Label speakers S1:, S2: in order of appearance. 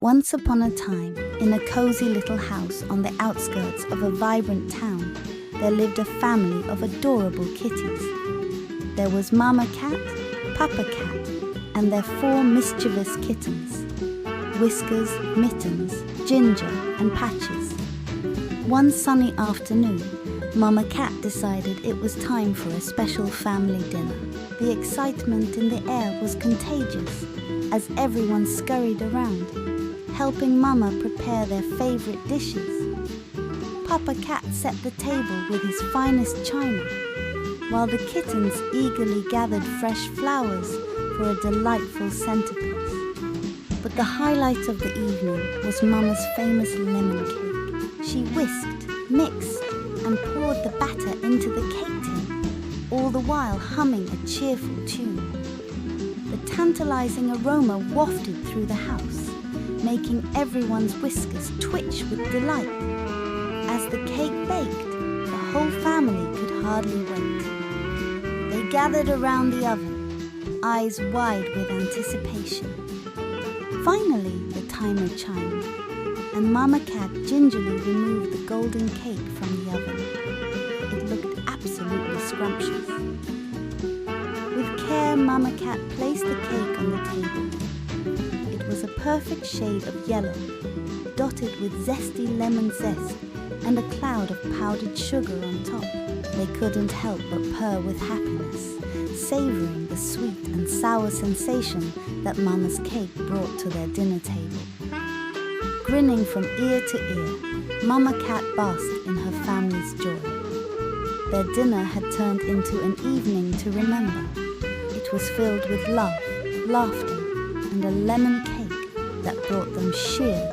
S1: Once upon a time, in a cozy little house on the outskirts of a vibrant town, there lived a family of adorable kitties. There was Mama Cat, Papa Cat, and their 4 mischievous kittens, Whiskers, Mittens, Ginger, and Patches. One sunny afternoon, Mama Cat decided it was time for a special family dinner. The excitement in the air was contagious as everyone scurried around, helping Mama prepare their favorite dishes. Papa Cat set the table with his finest china, while the kittens eagerly gathered fresh flowers for a delightful centerpiece. But the highlight of the evening was Mama's famous lemon cake. She whisked, mixed, and poured the batter into the cake tin, all the while humming a cheerful tune. The tantalizing aroma wafted through the house, making everyone's whiskers twitch with delight. As the cake baked, the whole family could hardly wait. They gathered around the oven, eyes wide with anticipation. Finally, the timer chimed, and Mama Cat gingerly removed the golden cake from the oven. It looked absolutely scrumptious. With care, Mama Cat placed the cake on the table. It was a perfect shade of yellow, dotted with zesty lemon zest and a cloud of powdered sugar on top. They couldn't help but purr with happiness, savoring the sweet and sour sensation that Mama's cake brought to their dinner table. Grinning from ear to ear, Mama Cat basked in her family's joy. Their dinner had turned into an evening to remember. It was filled with love, laughter, and a lemon cake that brought them sheer